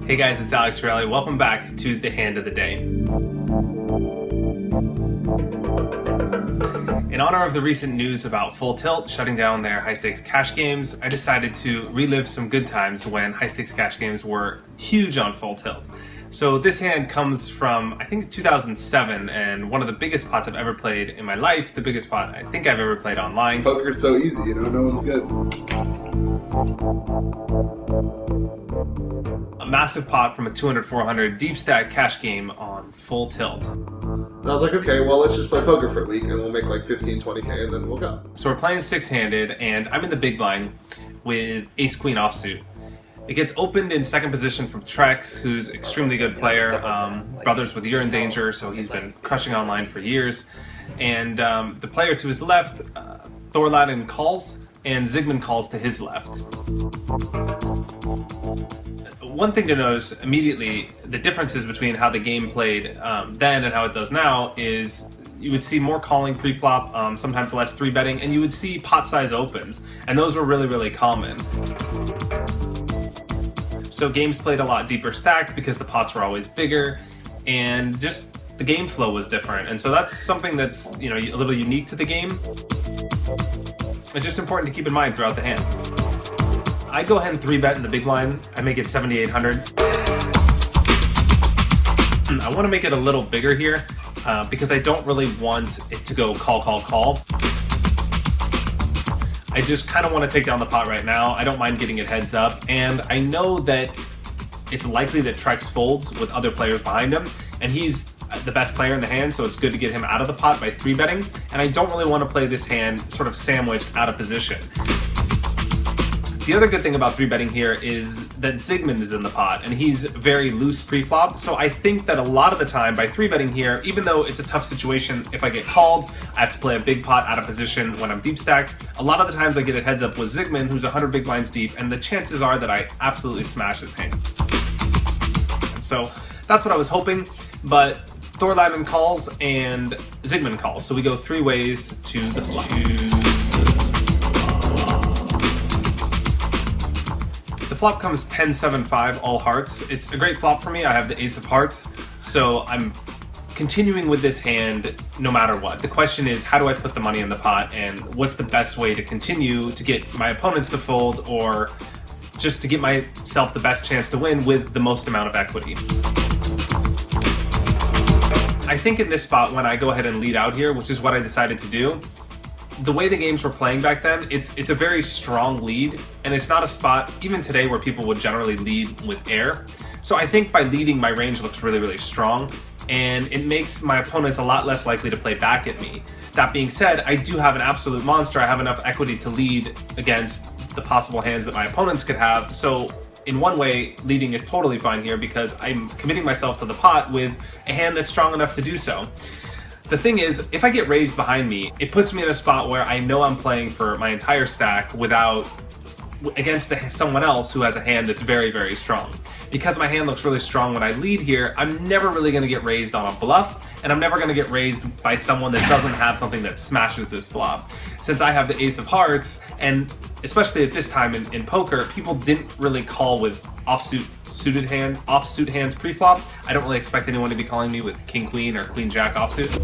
Hey guys, it's Alex Torelli. Welcome back to the Hand of the Day. In honor of the recent news about Full Tilt shutting down their high-stakes cash games, I decided to relive some good times when high-stakes cash games were huge on Full Tilt. So this hand comes from, I think, 2007, and one of the biggest pots I've ever played in my life, the biggest pot I think I've ever played online. Poker's so easy, no one's good. A massive pot from a 200-400 deep stack cash game on Full Tilt. And I was like, okay, well, let's just play poker for a week and we'll make like 15, 20K and then we'll go. So we're playing six-handed, and I'm in the big blind with ace-queen offsuit. It gets opened in second position from Trex, who's an extremely good player, brothers with You're in Danger, so he's been crushing online for years. And the player to his left, Thorladen calls, and Zygmunt calls to his left. One thing to notice immediately, the differences between how the game played then and how it does now is you would see more calling pre-flop, sometimes less 3-betting, and you would see pot size opens, and those were really, really common. So games played a lot deeper stacked because the pots were always bigger, and just the game flow was different. And so that's something that's, a little unique to the game. It's just important to keep in mind throughout the hand. I go ahead and 3-bet in the big line. I make it 7,800. I want to make it a little bigger here because I don't really want it to go call, call, call. I just kind of want to take down the pot right now. I don't mind getting it heads up, and I know that it's likely that Trex folds with other players behind him, and he's the best player in the hand, so it's good to get him out of the pot by 3-betting, and I don't really want to play this hand sort of sandwiched out of position. The other good thing about 3-betting here is that Zygmunt is in the pot, and he's very loose pre-flop, so I think that a lot of the time by 3-betting here, even though it's a tough situation, if I get called, I have to play a big pot out of position when I'm deep stacked. A lot of the times I get it heads up with Zygmunt, who's 100 big blinds deep, and the chances are that I absolutely smash his hand. And so that's what I was hoping, but Thorladen calls and Zygmunt calls, so we go 3 ways to the flop. The flop comes 10-7-5 all hearts. It's a great flop for me. I have the ace of hearts, so I'm continuing with this hand no matter what. The question is, how do I put the money in the pot, and what's the best way to continue to get my opponents to fold, or just to get myself the best chance to win with the most amount of equity. I think in this spot, when I go ahead and lead out here, which is what I decided to do, the way the games were playing back then, it's a very strong lead, and it's not a spot, even today, where people would generally lead with air. So I think by leading, my range looks really, really strong, and it makes my opponents a lot less likely to play back at me. That being said, I do have an absolute monster. I have enough equity to lead against the possible hands that my opponents could have, so in one way, leading is totally fine here because I'm committing myself to the pot with a hand that's strong enough to do so. The thing is, if I get raised behind me, it puts me in a spot where I know I'm playing for my entire stack against someone else who has a hand that's very, very strong. Because my hand looks really strong when I lead here, I'm never really going to get raised on a bluff, and I'm never going to get raised by someone that doesn't have something that smashes this flop. Since I have the ace of hearts, and especially at this time in poker, people didn't really call with offsuit hands pre-flop. I don't really expect anyone to be calling me with king queen or queen jack offsuit.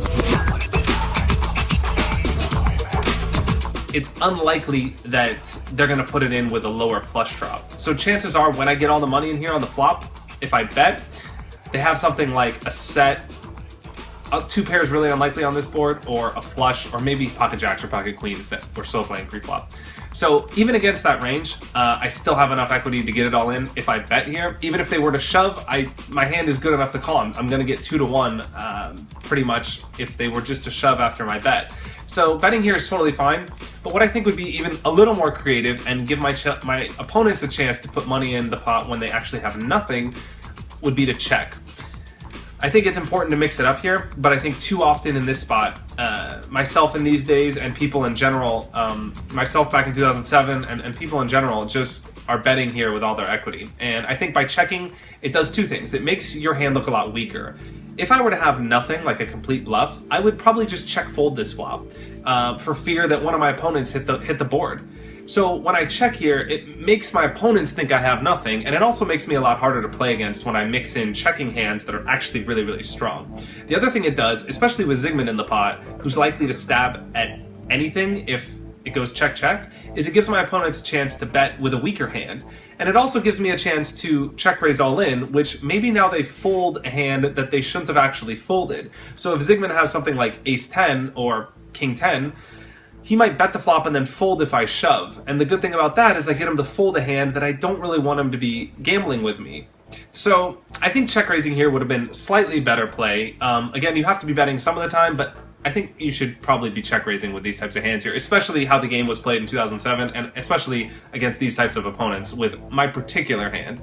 It's unlikely that they're going to put it in with a lower flush draw. So chances are when I get all the money in here on the flop, if I bet, they have something like a set, 2 pairs really unlikely on this board, or a flush, or maybe pocket jacks or pocket queens that we're still playing pre-flop. So even against that range, I still have enough equity to get it all in if I bet here. Even if they were to shove, my hand is good enough to call. I'm going to get 2-1 pretty much if they were just to shove after my bet. So betting here is totally fine, but what I think would be even a little more creative and give my opponents a chance to put money in the pot when they actually have nothing would be to check. I think it's important to mix it up here, but I think too often in this spot, myself in these days and people in general, myself back in 2007 and people in general just are betting here with all their equity. And I think by checking, it does 2 things. It makes your hand look a lot weaker. If I were to have nothing, like a complete bluff, I would probably just check fold this flop for fear that one of my opponents hit the board. So when I check here, it makes my opponents think I have nothing, and it also makes me a lot harder to play against when I mix in checking hands that are actually really, really strong. The other thing it does, especially with Zygmunt in the pot, who's likely to stab at anything if it goes check-check, is it gives my opponents a chance to bet with a weaker hand. And it also gives me a chance to check-raise all in, which maybe now they fold a hand that they shouldn't have actually folded. So if Zygmunt has something like ace-10 or king-10, he might bet the flop and then fold if I shove. And the good thing about that is I get him to fold a hand that I don't really want him to be gambling with me. So I think check-raising here would have been slightly better play. Again, you have to be betting some of the time, but I think you should probably be check-raising with these types of hands here, especially how the game was played in 2007, and especially against these types of opponents with my particular hand.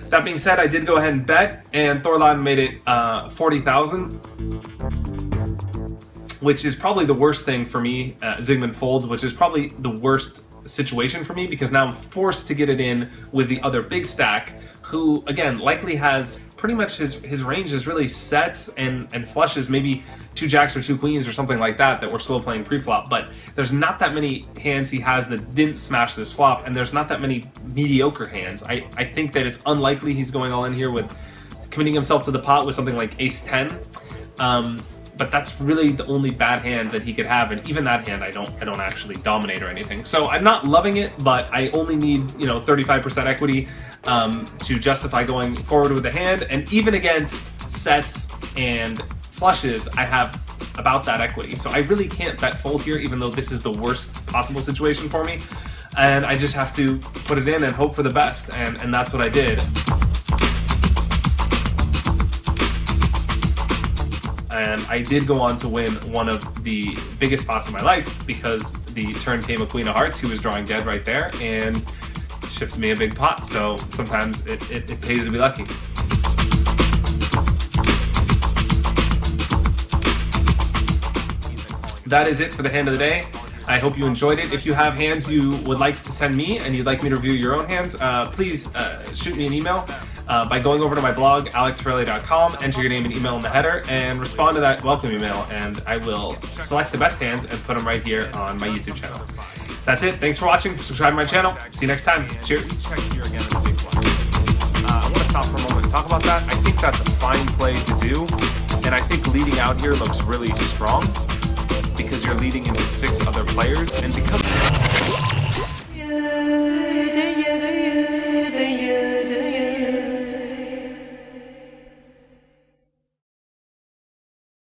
That being said, I did go ahead and bet, and Thorlan made it 40,000, which is probably the worst thing for me. Zygmunt folds, which is probably the worst situation for me, because now I'm forced to get it in with the other big stack, who, again, likely has pretty much his range is really sets and flushes, maybe 2 jacks or 2 queens or something like that we're slow playing pre-flop, but there's not that many hands he has that didn't smash this flop, and there's not that many mediocre hands. I think that it's unlikely he's going all in here with committing himself to the pot with something like ace-10. But that's really the only bad hand that he could have, and even that hand I don't actually dominate or anything. So I'm not loving it, but I only need 35% equity to justify going forward with the hand, and even against sets and flushes I have about that equity. So I really can't bet fold here, even though this is the worst possible situation for me, and I just have to put it in and hope for the best, and that's what I did. And I did go on to win one of the biggest pots of my life, because the turn came a queen of hearts. He was drawing dead right there and shipped me a big pot. So sometimes it pays to be lucky. That is it for the hand of the day. I hope you enjoyed it. If you have hands you would like to send me and you'd like me to review your own hands, please shoot me an email by going over to my blog, alectorelli.com, enter your name and email in the header, and respond to that welcome email, and I will select the best hands and put them right here on my YouTube channel. That's it. Thanks for watching. Subscribe to my channel. See you next time. Cheers. Check here again in the big blind. I want to stop for a moment and talk about that. I think that's a fine play to do, and I think leading out here looks really strong, because you're leading into 6 other players, and because